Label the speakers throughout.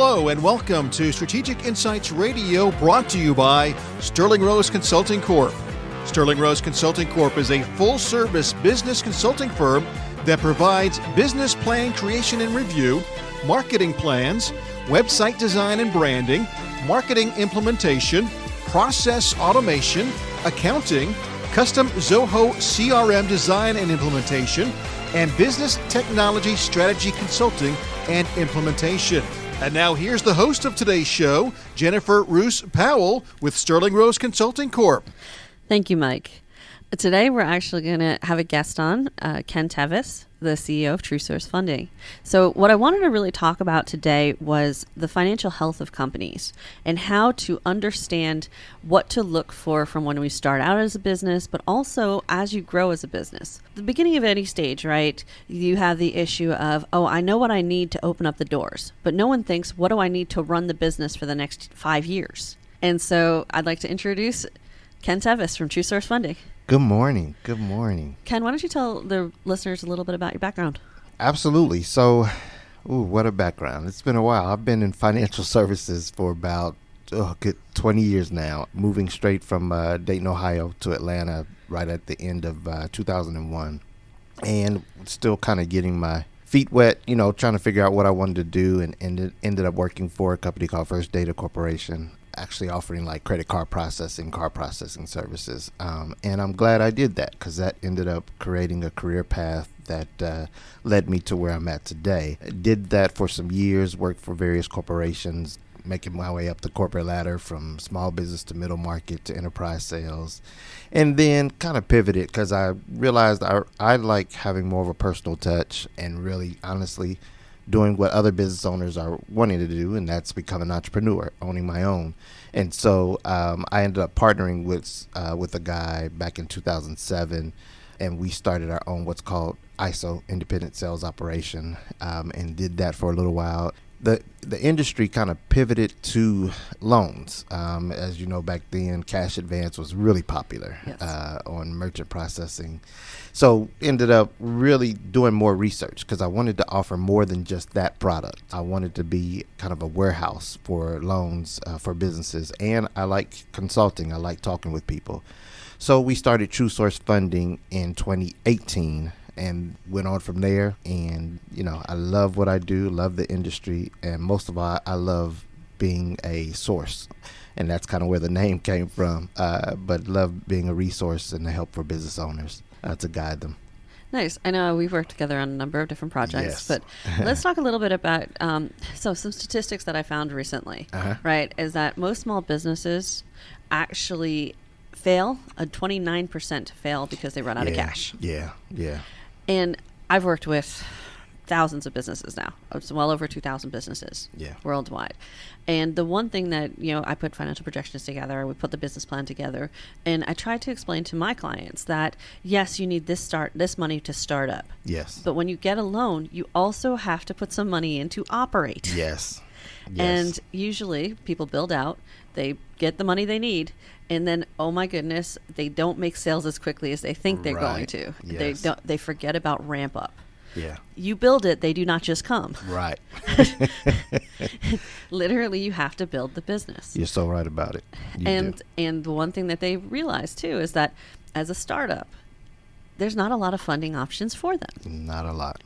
Speaker 1: Hello and welcome to Strategic Insights Radio, brought to you by Sterling Rose Consulting Corp. Sterling Rose Consulting Corp is a full-service business consulting firm that provides business plan creation and review, marketing plans, website design and branding, marketing implementation, process automation, accounting, custom Zoho CRM design and implementation, and business technology strategy consulting and implementation. And now here's the host of today's show, Jennifer Roos Powell with Sterling Rose Consulting Corp.
Speaker 2: Thank you, Mike. Today we're actually going to have a guest on, Ken Tevis, the CEO of True Source Funding. So what I wanted to really talk about today was the financial health of companies and how to understand what to look for from when we start out as a business, but also as you grow as a business. The beginning of any stage, right, you have the issue of, I know what I need to open up the doors, but no one thinks, what do I need to run the business for the next 5 years? And so I'd like to introduce Ken Tevis from True Source Funding.
Speaker 3: Good morning. Good morning.
Speaker 2: Ken, why don't you tell the listeners a little bit about your background? Absolutely.
Speaker 3: So, what a background. It's been a while. I've been in financial services for about good 20 years now, moving straight from Dayton, Ohio to Atlanta right at the end of 2001. And still kind of getting my feet wet, trying to figure out what I wanted to do, and ended up working for a company called First Data Corporation, actually offering like credit card processing, car processing services. And I'm glad I did that because that ended up creating a career path that led me to where I'm at today. I did that for some years, worked for various corporations, making my way up the corporate ladder from small business to middle market to enterprise sales, and then kind of pivoted because I realized I like having more of a personal touch and really honestly doing what other business owners are wanting to do, and that's become an entrepreneur, owning my own. And so I ended up partnering with a guy back in 2007, and we started our own what's called ISO, Independent Sales Operation, and did that for a little while. The industry kind of pivoted to loans. As you know, back then, cash advance was really popular. Yes. On merchant processing. So ended up really doing more research because I wanted to offer more than just that product. I wanted to be kind of a warehouse for loans for businesses. And I like consulting. I like talking with people. So we started True Source Funding in 2018. And went on from there. And, I love what I do, love the industry. And most of all, I love being a source. And that's kind of where the name came from. But love being a resource and a help for business owners to guide them.
Speaker 2: Nice. I know we've worked together on a number of different projects, yes. But let's talk a little bit about some statistics that I found recently, right, is that most small businesses actually fail. 29% fail because they run out of cash.
Speaker 3: Yeah.
Speaker 2: And I've worked with thousands of businesses now. It's well over 2,000 businesses worldwide. And the one thing that, I put financial projections together, we put the business plan together, and I tried to explain to my clients that, yes, you need this money to start up.
Speaker 3: Yes.
Speaker 2: But when you get a loan, you also have to put some money in to operate.
Speaker 3: Yes.
Speaker 2: And usually people build out, they get the money they need, and then, oh my goodness, they don't make sales as quickly as they think they're going to.
Speaker 3: Yes.
Speaker 2: They forget about ramp up.
Speaker 3: Yeah.
Speaker 2: You build it, they do not just come.
Speaker 3: Right.
Speaker 2: Literally, you have to build the business.
Speaker 3: You're so right about it.
Speaker 2: And the one thing that they realize too is that as a startup, there's not a lot of funding options for them.
Speaker 3: Not a lot.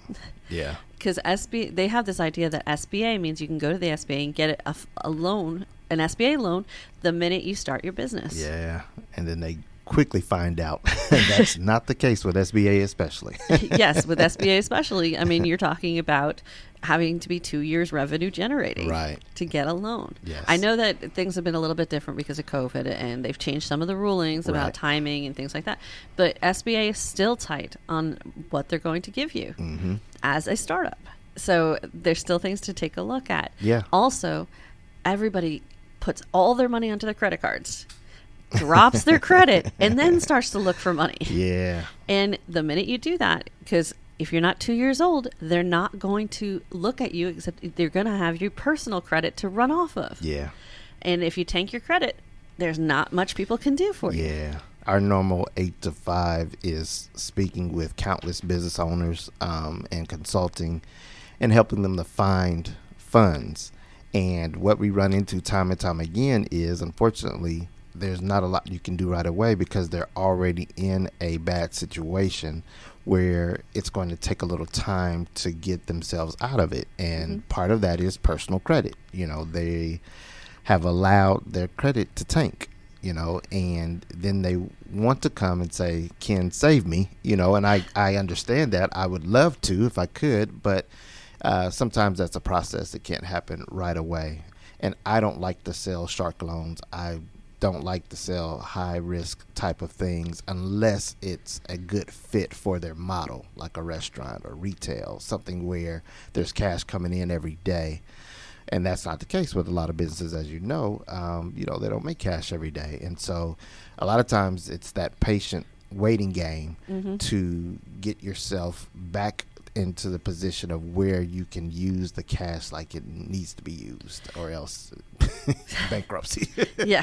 Speaker 3: Yeah.
Speaker 2: Because they have this idea that SBA means you can go to the SBA and get a loan, an SBA loan, the minute you start your business.
Speaker 3: Yeah. And then they quickly find out that's not the case with SBA especially.
Speaker 2: Yes, with SBA especially. I mean, you're talking about having to be 2 years revenue generating to get a loan.
Speaker 3: Yes.
Speaker 2: I know that things have been a little bit different because of COVID, and they've changed some of the rulings about timing and things like that. But SBA is still tight on what they're going to give you as a startup. So there's still things to take a look at.
Speaker 3: Yeah.
Speaker 2: Also, everybody puts all their money onto their credit cards, drops their credit, and then starts to look for money.
Speaker 3: Yeah.
Speaker 2: And the minute you do that, because if you're not 2 years old, they're not going to look at you, except they're going to have your personal credit to run off of.
Speaker 3: Yeah.
Speaker 2: And if you tank your credit, there's not much people can do for you.
Speaker 3: Yeah. Our normal 8 to 5 is speaking with countless business owners and consulting and helping them to find funds. And what we run into time and time again is, unfortunately, there's not a lot you can do right away because they're already in a bad situation where it's going to take a little time to get themselves out of it. And part of that is personal credit. They have allowed their credit to tank, and then they want to come and say, Ken, save me, and I understand that. I would love to if I could, but sometimes that's a process that can't happen right away. And I don't like to sell shark loans. I don't like to sell high risk type of things unless it's a good fit for their model, like a restaurant or retail, something where there's cash coming in every day. And that's not the case with a lot of businesses, as you know. They don't make cash every day. And so a lot of times it's that patient waiting game to get yourself back into the position of where you can use the cash like it needs to be used, or else bankruptcy.
Speaker 2: Yeah.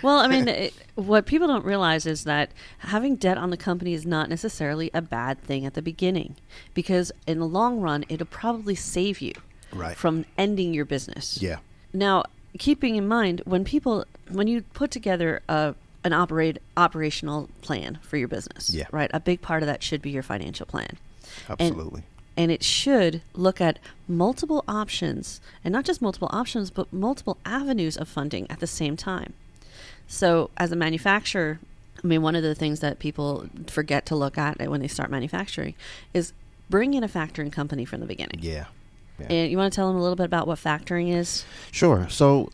Speaker 2: Well, I mean, what people don't realize is that having debt on the company is not necessarily a bad thing at the beginning, because in the long run, it'll probably save you from ending your business.
Speaker 3: Yeah.
Speaker 2: Now, keeping in mind, when you put together an operational plan for your business, right? A big part of that should be your financial plan.
Speaker 3: Absolutely.
Speaker 2: And it should look at multiple options, and not just multiple options, but multiple avenues of funding at the same time. So as a manufacturer, I mean, one of the things that people forget to look at when they start manufacturing is bring in a factoring company from the beginning.
Speaker 3: Yeah.
Speaker 2: And you want to tell them a little bit about what factoring is?
Speaker 3: Sure. So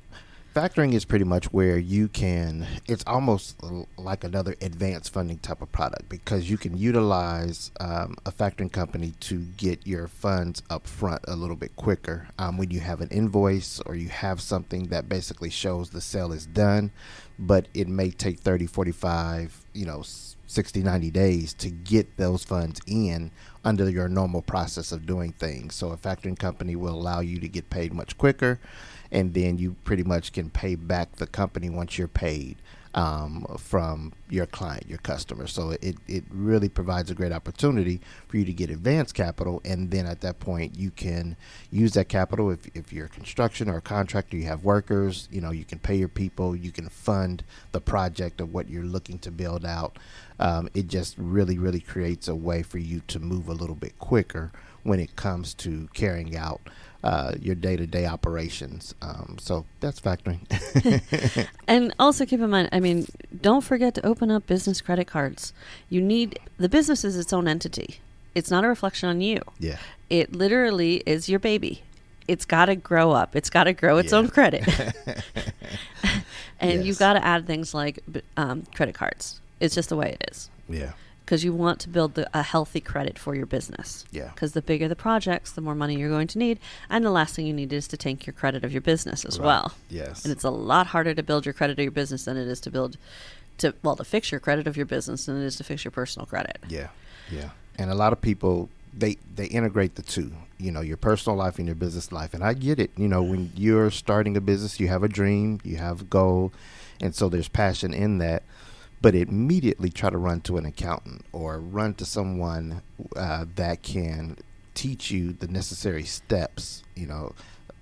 Speaker 3: factoring is pretty much where it's almost like another advanced funding type of product, because you can utilize a factoring company to get your funds up front a little bit quicker. When you have an invoice or you have something that basically shows the sale is done, but it may take 30, 45, 60, 90 days to get those funds in under your normal process of doing things. So a factoring company will allow you to get paid much quicker, and then you pretty much can pay back the company once you're paid from your client, your customer. So it really provides a great opportunity for you to get advanced capital, and then at that point you can use that capital. If you're a construction or a contractor, you have workers, you can pay your people, you can fund the project of what you're looking to build out. It just really, really creates a way for you to move a little bit quicker when it comes to carrying out your day-to-day operations. So that's factoring.
Speaker 2: And also keep in mind, I mean, don't forget to open up business credit cards. The business is its own entity. It's not a reflection on you.
Speaker 3: Yeah.
Speaker 2: It literally is your baby. It's got to grow up. It's got to grow its own credit. And you've got to add things like credit cards. It's just the way it is.
Speaker 3: Yeah.
Speaker 2: Because you want to build a healthy credit for your business.
Speaker 3: Yeah.
Speaker 2: Because the bigger the projects, the more money you're going to need. And the last thing you need is to tank your credit of your business as well.
Speaker 3: Yes.
Speaker 2: And it's a lot harder to build your credit of your business than it is to fix your credit of your business than it is to fix your personal credit.
Speaker 3: Yeah. Yeah. And a lot of people, they integrate the two, your personal life and your business life. And I get it. When you're starting a business, you have a dream, you have a goal. And so there's passion in that. But immediately try to run to an accountant or run to someone that can teach you the necessary steps,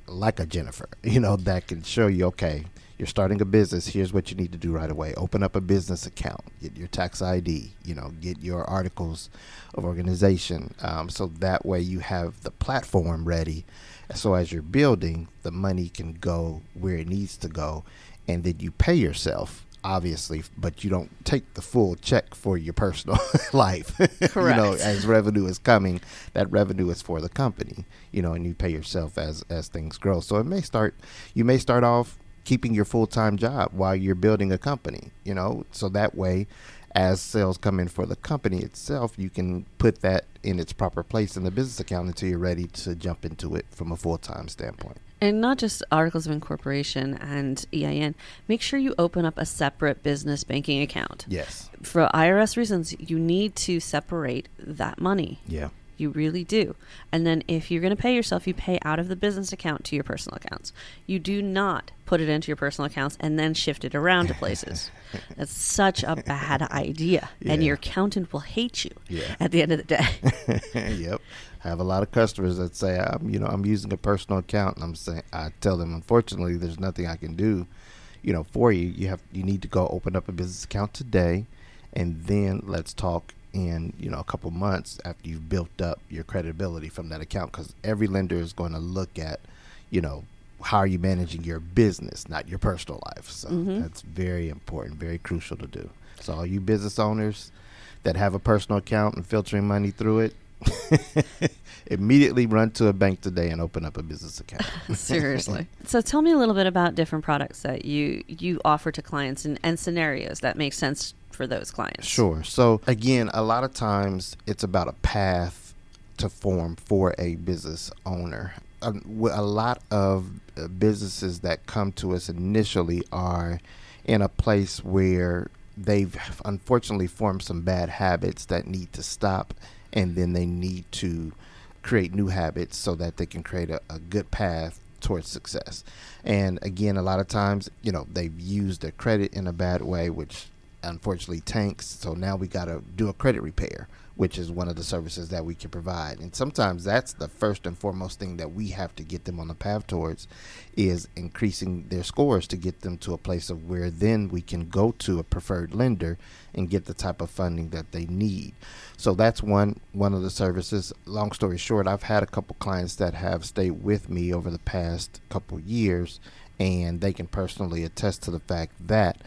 Speaker 3: like a Jennifer, that can show you, okay, you're starting a business. Here's what you need to do right away. Open up a business account, get your tax ID, get your articles of organization. So that way you have the platform ready. So as you're building, the money can go where it needs to go, and then you pay yourself. Obviously, but you don't take the full check for your personal life.
Speaker 2: Correct.
Speaker 3: As revenue is coming, that revenue is for the company, and you pay yourself as things grow. So you may start off keeping your full-time job while you're building a company, so that way, as sales come in for the company itself, you can put that in its proper place in the business account until you're ready to jump into it from a full-time standpoint.
Speaker 2: And not just articles of incorporation and EIN. Make sure you open up a separate business banking account.
Speaker 3: Yes.
Speaker 2: For IRS reasons, you need to separate that money.
Speaker 3: Yeah.
Speaker 2: You really do. And then if you're going to pay yourself, you pay out of the business account to your personal accounts. You do not put it into your personal accounts and then shift it around to places. That's such a bad idea.
Speaker 3: Yeah.
Speaker 2: And your accountant will hate you
Speaker 3: Yeah.
Speaker 2: at the end of the day.
Speaker 3: Yep. I have a lot of customers that say, I'm using a personal account, and I tell them, unfortunately, there's nothing I can do, for you. You need to go open up a business account today, and then let's talk in, a couple months after you've built up your credibility from that account, because every lender is going to look at, how are you managing your business, not your personal life. So that's very important, very crucial to do. So all you business owners that have a personal account and filtering money through it, immediately run to a bank today and open up a business account.
Speaker 2: Seriously. So tell me a little bit about different products that you offer to clients and scenarios that make sense for those clients.
Speaker 3: Sure. So again, a lot of times it's about a path to form for a business owner. A lot of businesses that come to us initially are in a place where they've unfortunately formed some bad habits that need to stop, and then they need to create new habits so that they can create a good path towards success. And again, a lot of times, they've used their credit in a bad way, which unfortunately tanks. So now we got to do a credit repair, which is one of the services that we can provide. And sometimes that's the first and foremost thing that we have to get them on the path towards, is increasing their scores to get them to a place of where then we can go to a preferred lender and get the type of funding that they need. So that's one of the services. Long story short, I've had a couple clients that have stayed with me over the past couple years, and they can personally attest to the fact that,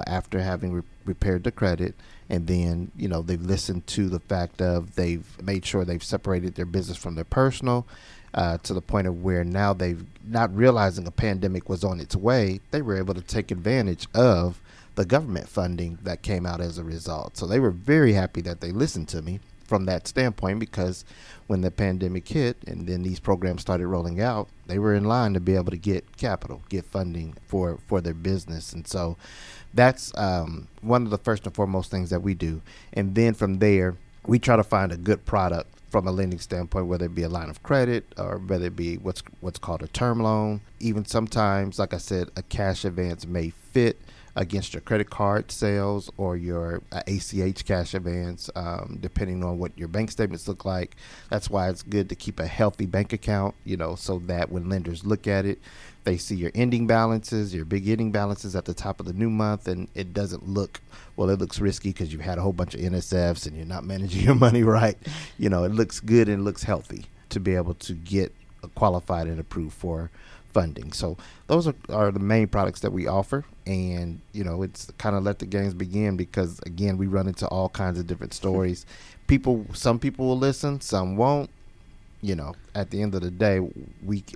Speaker 3: after having repaired the credit, and then, they've listened to the fact of they've made sure they've separated their business from their personal, to the point of where now they've, not realizing a pandemic was on its way, they were able to take advantage of the government funding that came out as a result. So they were very happy that they listened to me from that standpoint, because when the pandemic hit and then these programs started rolling out, they were in line to be able to get capital, get funding for their business. And so that's one of the first and foremost things that we do. And then from there, we try to find a good product from a lending standpoint, whether it be a line of credit or whether it be what's called a term loan. Even sometimes, like I said, a cash advance may fit against your credit card sales or your ACH cash advance, depending on what your bank statements look like. That's why it's good to keep a healthy bank account, so that when lenders look at it, they see your ending balances, your big ending balances at the top of the new month, and it doesn't look, it looks risky because you've had a whole bunch of NSFs and you're not managing your money right. It looks good and looks healthy to be able to get qualified and approved for funding. So those are the main products that we offer, and it's kind of let the games begin, because again, we run into all kinds of different stories. Some people will listen, some won't. At the end of the day,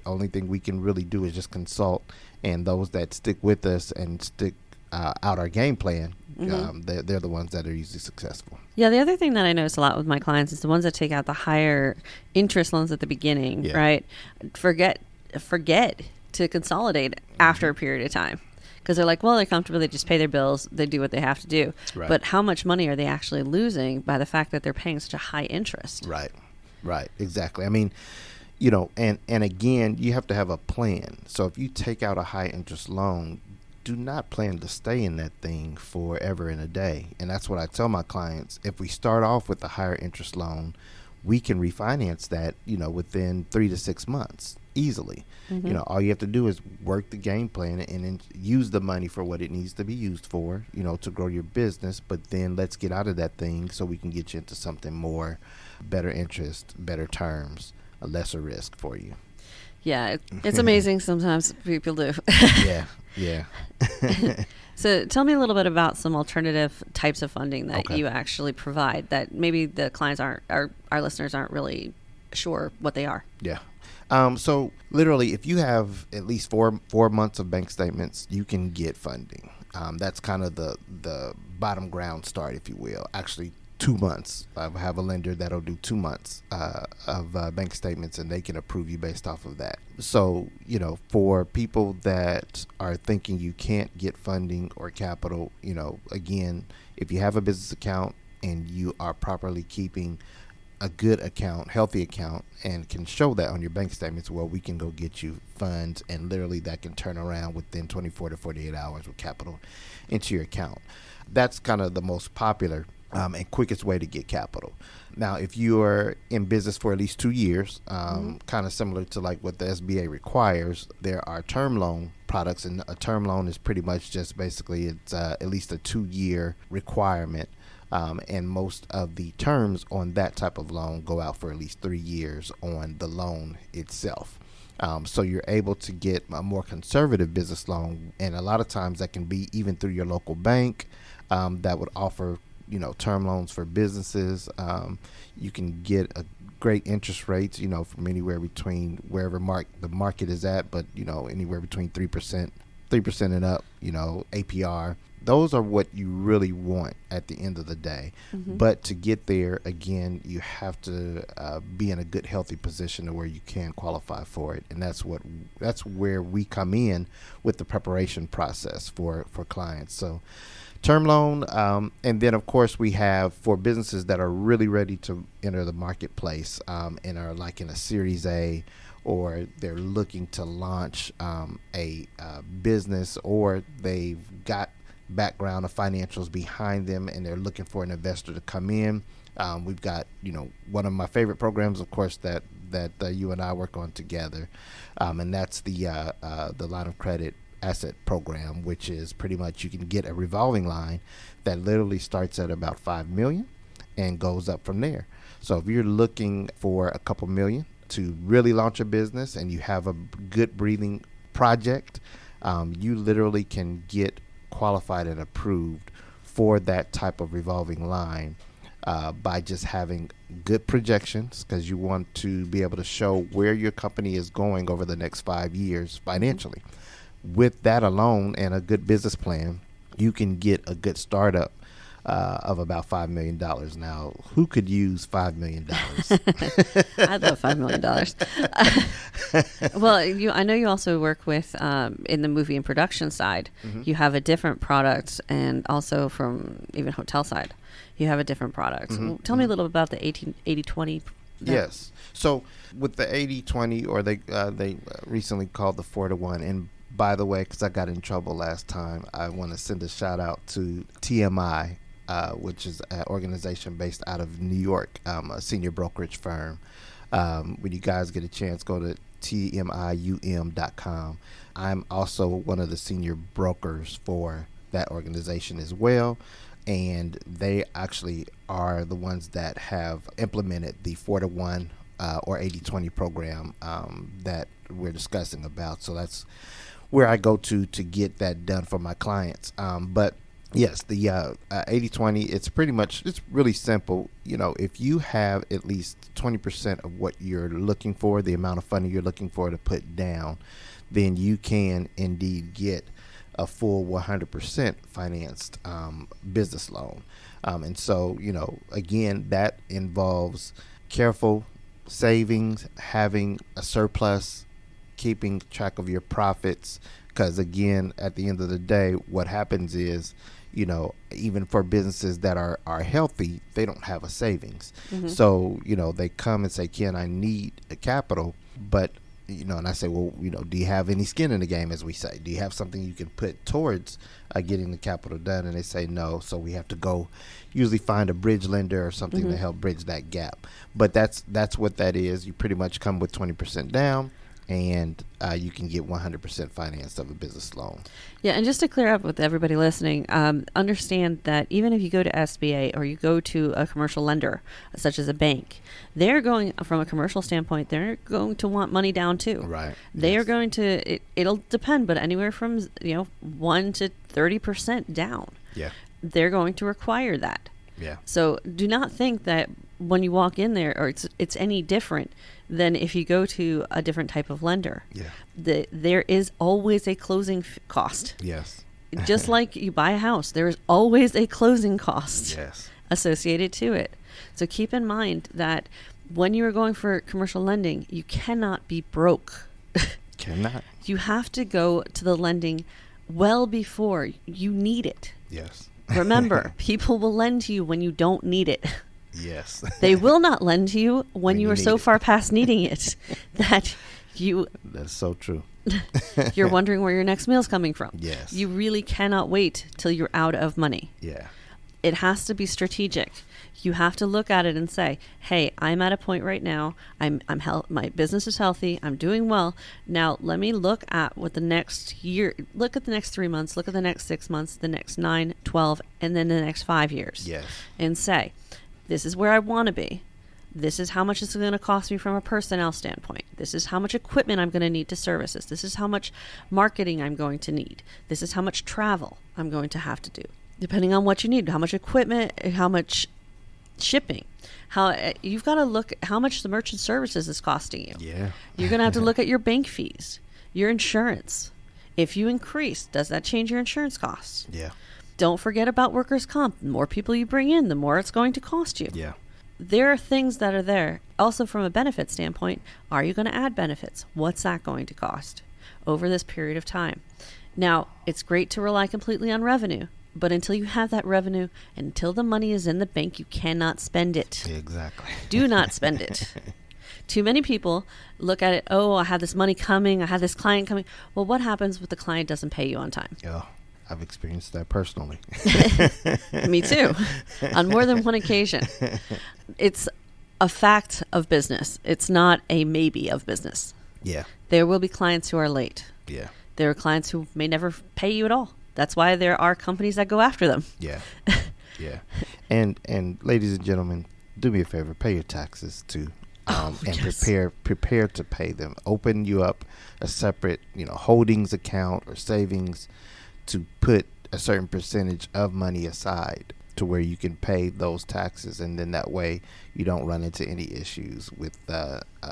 Speaker 3: only thing we can really do is just consult, and those that stick with us and stick out our game plan, they're the ones that are usually successful.
Speaker 2: Yeah, the other thing that I notice a lot with my clients is the ones that take out the higher interest loans at the beginning, right? Forget to consolidate after a period of time, because they're like, well, they're comfortable, they just pay their bills, they do what they have to do.
Speaker 3: Right.
Speaker 2: But how much money are they actually losing by the fact that they're paying such a high interest?
Speaker 3: Right, exactly. I mean, and again, you have to have a plan. So if you take out a high interest loan, do not plan to stay in that thing forever and a day. And that's what I tell my clients. If we start off with a higher interest loan, we can refinance that, within 3 to 6 months easily. All you have to do is work the game plan and then use the money for what it needs to be used for, to grow your business. But then let's get out of that thing so we can get you into something more, better interest, better terms, a lesser risk for you.
Speaker 2: Yeah, it's amazing sometimes people do.
Speaker 3: Yeah.
Speaker 2: So tell me a little bit about some alternative types of funding that
Speaker 3: Okay.
Speaker 2: you actually provide that maybe the clients our listeners aren't really sure what they are.
Speaker 3: Yeah. So literally, if you have at least four months of bank statements, you can get funding. That's kind of the bottom ground start, if you will. Actually, 2 months. I have a lender that'll do 2 months of bank statements, and they can approve you based off of that. So, for people that are thinking you can't get funding or capital, again, if you have a business account and you are properly keeping a good account, healthy account, and can show that on your bank statements, well, we can go get you funds, and literally that can turn around within 24 to 48 hours with capital into your account. That's kind of the most popular and quickest way to get capital. Now, if you are in business for at least 2 years, kind of similar to like what the SBA requires, there are term loan products, and a term loan is pretty much just basically it's at least a 2-year requirement. And most of the terms on that type of loan go out for at least 3 years on the loan itself. So you're able to get a more conservative business loan, and a lot of times that can be even through your local bank that would offer, term loans for businesses. You can get a great interest rates, from anywhere between wherever the market is at, but anywhere between 3% and up, APR. Those are what you really want at the end of the day. But to get there, again, you have to be in a good, healthy position to where you can qualify for it. And that's where we come in with the preparation process for clients. So term loan, and then, of course, we have for businesses that are really ready to enter the marketplace and are like in a Series A, or they're looking to launch a business, or they've got background of financials behind them and they're looking for an investor to come in. We've got, one of my favorite programs, of course, that you and I work on together, and that's the line of credit asset program, which is pretty much you can get a revolving line that literally starts at about $5 million and goes up from there. So if you're looking for a couple million to really launch a business and you have a good breathing project, you literally can get qualified and approved for that type of revolving line by just having good projections, because you want to be able to show where your company is going over the next 5 years financially. With that alone and a good business plan, you can get a good startup of about $5 million. Now, who could use $5 million?
Speaker 2: I'd love $5 million. Well, I know you also work with in the movie and production side. You have a different product, and also from even hotel side, you have a different product. Well, tell me a little bit about the 80-20.
Speaker 3: Yes. So with the 80-20, or they recently called the 4-to-1, and by the way, because I got in trouble last time, I want to send a shout out to TMI, which is an organization based out of New York, a senior brokerage firm. When you guys get a chance, go to tmium.com. I'm also one of the senior brokers for that organization as well, and they actually are the ones that have implemented the 4-to-1 or 80-20 program that we're discussing about. So that's where I go to get that done for my clients. But yes, the 80-20, it's really simple. If you have at least 20% of what you're looking for, the amount of funding you're looking for to put down, then you can indeed get a full 100% financed business loan. And so, again, that involves careful savings, having a surplus, keeping track of your profits, because again, at the end of the day, what happens is, even for businesses that are healthy, they don't have a savings. So, they come and say, Ken, I need a capital, but, and I say, well, do you have any skin in the game, as we say? Do you have something you can put towards getting the capital done? And they say no, so we have to go usually find a bridge lender or something to help bridge that gap. But that's what that is. You pretty much come with 20% down, and you can get 100% financed of a business loan.
Speaker 2: Yeah, and just to clear up with everybody listening, understand that even if you go to SBA or you go to a commercial lender, such as a bank, they're going, from a commercial standpoint, they're going to want money down too.
Speaker 3: Right.
Speaker 2: They are going to, it'll depend, but anywhere from 1 to 30% down.
Speaker 3: Yeah.
Speaker 2: They're going to require that.
Speaker 3: Yeah.
Speaker 2: So do not think that when you walk in there, or it's any different than if you go to a different type of lender.
Speaker 3: Yeah.
Speaker 2: There is always a closing cost.
Speaker 3: Yes.
Speaker 2: Just like you buy a house, there is always a closing cost associated to it. So keep in mind that when you are going for commercial lending, you cannot be broke.
Speaker 3: Cannot.
Speaker 2: You have to go to the lending well before you need it.
Speaker 3: Yes.
Speaker 2: Remember, people will lend to you when you don't need it.
Speaker 3: Yes.
Speaker 2: They will not lend to you when you
Speaker 3: you
Speaker 2: are so
Speaker 3: need it.
Speaker 2: far past needing it that
Speaker 3: That's so true.
Speaker 2: you're wondering where your next meal's coming from.
Speaker 3: Yes.
Speaker 2: You really cannot wait till you're out of money.
Speaker 3: Yeah.
Speaker 2: It has to be strategic. You have to look at it and say, "Hey, I'm at a point right now. My business is healthy. I'm doing well. Now, let me look at what the next year, look at the next 3 months, look at the next 6 months, the next 9, 12, and then the next 5 years."
Speaker 3: Yes.
Speaker 2: And say, "This is where I want to be. This is how much it's going to cost me from a personnel standpoint. This is how much equipment I'm going to need to service this. This is how much marketing I'm going to need. This is how much travel I'm going to have to do, depending on what you need, how much equipment, how much shipping. You've got to look at how much the merchant services is costing you.
Speaker 3: Yeah.
Speaker 2: You're going to have to look at your bank fees, your insurance. If you increase, does that change your insurance costs?
Speaker 3: Yeah.
Speaker 2: Don't forget about workers' comp. The more people you bring in, the more it's going to cost you.
Speaker 3: Yeah.
Speaker 2: There are things that are there. Also, from a benefit standpoint, are you going to add benefits? What's that going to cost over this period of time? Now, it's great to rely completely on revenue, but until you have that revenue, until the money is in the bank, you cannot spend it.
Speaker 3: Exactly.
Speaker 2: Do not spend it. Too many people look at it, oh, I have this money coming, I have this client coming. Well, what happens if the client doesn't pay you on time?
Speaker 3: Oh, I've experienced that personally.
Speaker 2: Me too, on more than one occasion. It's a fact of business. It's not a maybe of business.
Speaker 3: Yeah.
Speaker 2: There will be clients who are late.
Speaker 3: Yeah.
Speaker 2: There are clients who may never pay you at all. That's why there are companies that go after them.
Speaker 3: Yeah. Yeah. And ladies and gentlemen, do me a favor, pay your taxes too. And
Speaker 2: yes.
Speaker 3: prepare to pay them. Open you up a separate, holdings account or savings to put a certain percentage of money aside to where you can pay those taxes, and then that way you don't run into any issues with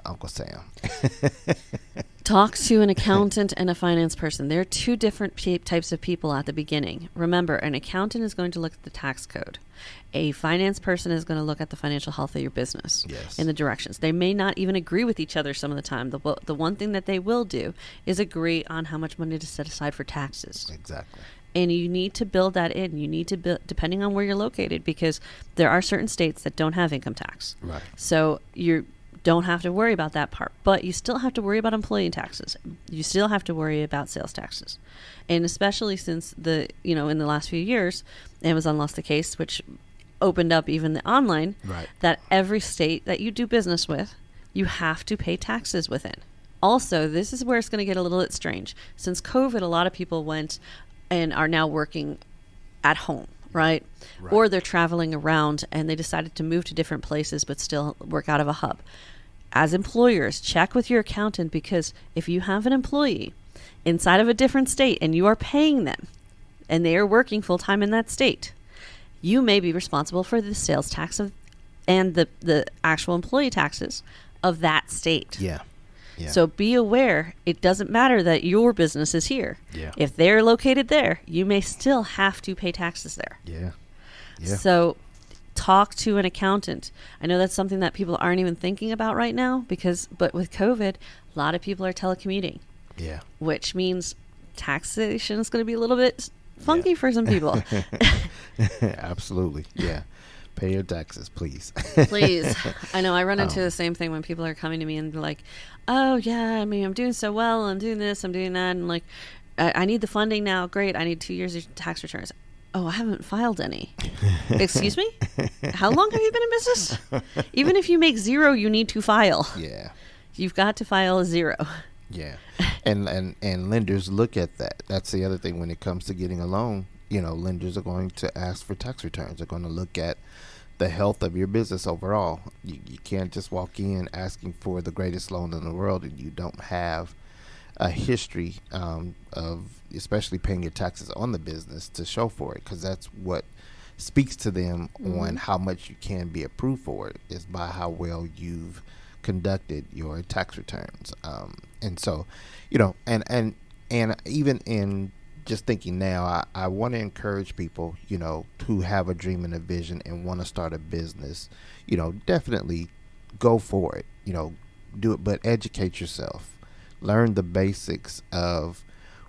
Speaker 3: Uncle Sam.
Speaker 2: Talk to an accountant and a finance person. There are two different types of people at the beginning. Remember, an accountant is going to look at the tax code. A finance person is going to look at the financial health of your business.
Speaker 3: Yes.
Speaker 2: And the directions. They may not even agree with each other some of the time. The one thing that they will do is agree on how much money to set aside for taxes.
Speaker 3: Exactly.
Speaker 2: And you need to build that in. You need to build, depending on where you're located, because there are certain states that don't have income tax.
Speaker 3: Right.
Speaker 2: So you don't have to worry about that part. But you still have to worry about employee taxes. You still have to worry about sales taxes. And especially since in the last few years, Amazon lost the case, which opened up even the online,
Speaker 3: Right.
Speaker 2: that every state that you do business with, you have to pay taxes within. Also, this is where it's going to get a little bit strange. Since COVID, a lot of people went and are now working at home, right? Or they're traveling around and they decided to move to different places but still work out of a hub. As employers, check with your accountant, because if you have an employee inside of a different state and you are paying them and they are working full-time in that state, you may be responsible for the sales tax and the actual employee taxes of that state.
Speaker 3: Yeah. Yeah.
Speaker 2: So be aware, it doesn't matter that your business is here.
Speaker 3: Yeah.
Speaker 2: If they're located there, you may still have to pay taxes there.
Speaker 3: Yeah. Yeah.
Speaker 2: So talk to an accountant. I know that's something that people aren't even thinking about right now, but with COVID, a lot of people are telecommuting.
Speaker 3: Yeah.
Speaker 2: Which means taxation is going to be a little bit funky for some people.
Speaker 3: Absolutely. Yeah. Pay your taxes, please.
Speaker 2: Please. I know I run into the same thing when people are coming to me and they're like, oh, yeah, I mean, I'm doing so well. I'm doing this, I'm doing that. And like, I need the funding now. Great. I need 2 years of tax returns. Oh, I haven't filed any. Excuse me? How long have you been in business? Even if you make zero, you need to file.
Speaker 3: Yeah.
Speaker 2: You've got to file a zero.
Speaker 3: Yeah. And lenders look at that. That's the other thing when it comes to getting a loan. Lenders are going to ask for tax returns. They're going to look at the health of your business overall. You can't just walk in asking for the greatest loan in the world and you don't have a history of especially paying your taxes on the business to show for it, because that's what speaks to them on how much you can be approved for it, is by how well you've conducted your tax returns. And so, and even in just thinking now, I want to encourage people, who have a dream and a vision and want to start a business, definitely go for it, do it, but educate yourself, learn the basics of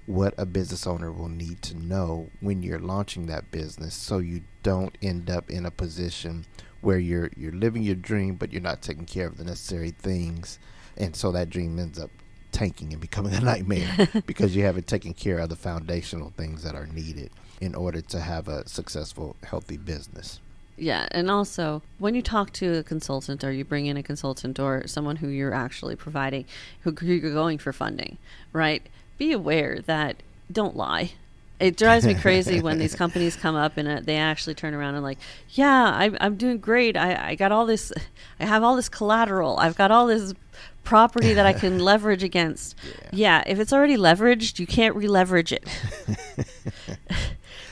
Speaker 3: what a business owner will need to know when you're launching that business, so you don't end up in a position where you're living your dream, but you're not taking care of the necessary things, and so that dream ends up tanking and becoming a nightmare because you haven't taken care of the foundational things that are needed in order to have a successful, healthy business.
Speaker 2: Yeah, and also when you talk to a consultant, or you bring in a consultant or someone who you're actually providing, who you're going for funding, right? Be aware that don't lie. It drives me crazy when these companies come up and they actually turn around and like, yeah, I'm doing great. I got all this, I have all this collateral. I've got all this property that I can leverage against. Yeah, if it's already leveraged, you can't re-leverage it.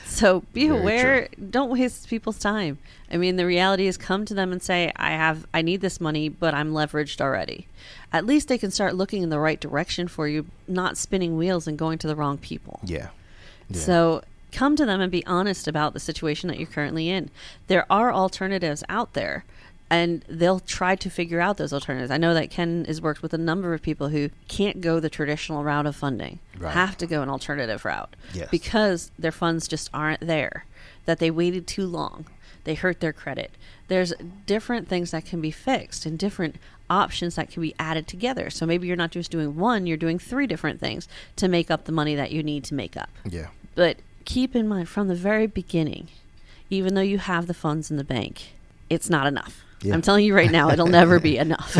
Speaker 2: So be
Speaker 3: Very
Speaker 2: aware,
Speaker 3: true.
Speaker 2: don't waste people's time. I mean, the reality is come to them and say, I need this money, but I'm leveraged already. At least they can start looking in the right direction for you, not spinning wheels and going to the wrong people.
Speaker 3: Yeah.
Speaker 2: So come to them and be honest about the situation that you're currently in. There are alternatives out there, and they'll try to figure out those alternatives. I know that Ken has worked with a number of people who can't go the traditional route of funding, have to go an alternative route because their funds just aren't there, that they waited too long, they hurt their credit. There's different things that can be fixed and different options that can be added together. So maybe you're not just doing one, you're doing 3 different things to make up the money that you need to make up.
Speaker 3: Yeah.
Speaker 2: But keep in mind from the very beginning, even though you have the funds in the bank, it's not enough. Yeah. I'm telling you right now, it'll never be enough.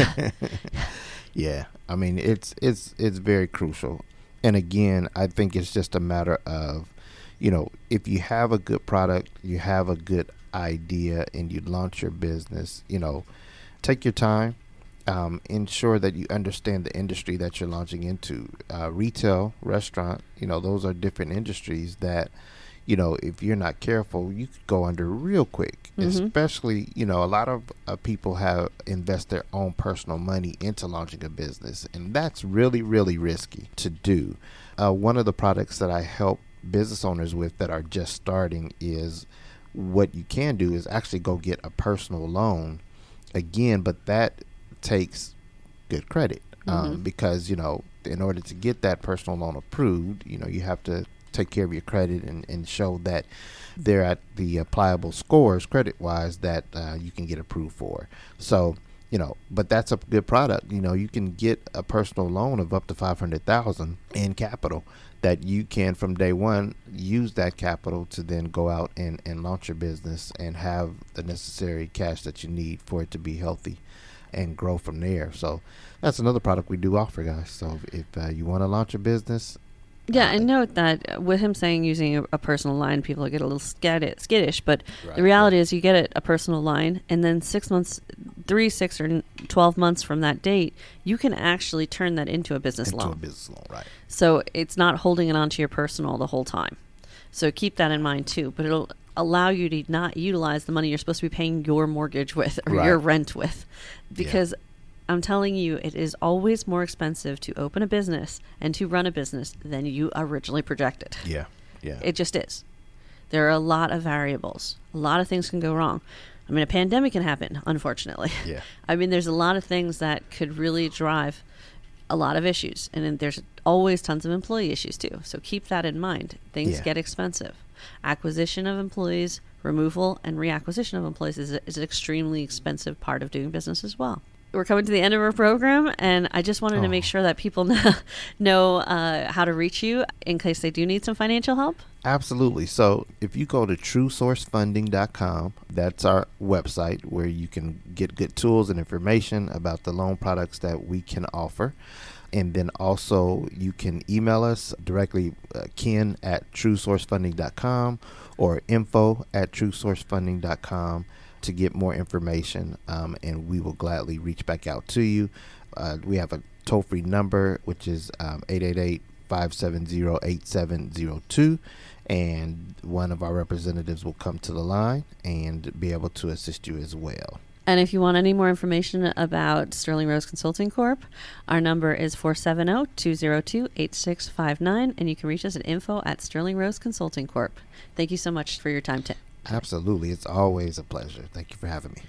Speaker 3: Yeah. I mean, it's very crucial. And again, I think it's just a matter of, if you have a good product, you have a good idea, and you launch your business, take your time. Ensure that you understand the industry that you're launching into. Retail, restaurant, those are different industries that, if you're not careful, you could go under real quick. Especially, a lot of people have invest their own personal money into launching a business, and that's really, really risky to do. One of the products that I help business owners with that are just starting is what you can do is actually go get a personal loan again, but that takes good credit because in order to get that personal loan approved, you have to take care of your credit and show that they're at the applicable scores credit wise that you can get approved for. So but that's a good product. You can get a personal loan of up to $500,000 in capital that you can from day one use that capital to then go out and launch your business and have the necessary cash that you need for it to be healthy and grow from there. So that's another product we do offer, guys. So if you want to launch a business.
Speaker 2: Yeah, and note that with him saying using a personal line, people get a little skittish, but the reality is you get a personal line, and then 6 months, 3, 6, or 12 months from that date, you can actually turn that into a business loan.
Speaker 3: Right.
Speaker 2: So it's not holding it onto your personal the whole time. So keep that in mind too, but it'll allow you to not utilize the money you're supposed to be paying your mortgage with or your rent with, because I'm telling you, it is always more expensive to open a business and to run a business than you originally projected.
Speaker 3: Yeah.
Speaker 2: It just is. There are a lot of variables. A lot of things can go wrong. I mean, a pandemic can happen, unfortunately.
Speaker 3: Yeah.
Speaker 2: I mean, there's a lot of things that could really drive a lot of issues. And then there's always tons of employee issues, too. So keep that in mind. Things get expensive. Acquisition of employees, removal, and reacquisition of employees is an extremely expensive part of doing business as well. We're coming to the end of our program, and I just wanted to make sure that people know how to reach you in case they do need some financial help.
Speaker 3: Absolutely. So if you go to truesourcefunding.com, that's our website where you can get good tools and information about the loan products that we can offer. And then also you can email us directly, ken@truesourcefunding.com or info@truesourcefunding.com. to get more information, and we will gladly reach back out to you. We have a toll-free number, which is 888-570-8702, and one of our representatives will come to the line and be able to assist you as well.
Speaker 2: And if you want any more information about Sterling Rose Consulting Corp., our number is 470-202-8659, and you can reach us at info@Sterling Rose Consulting Corp. Thank you so much for your time, Tim.
Speaker 3: Absolutely. It's always a pleasure. Thank you for having me.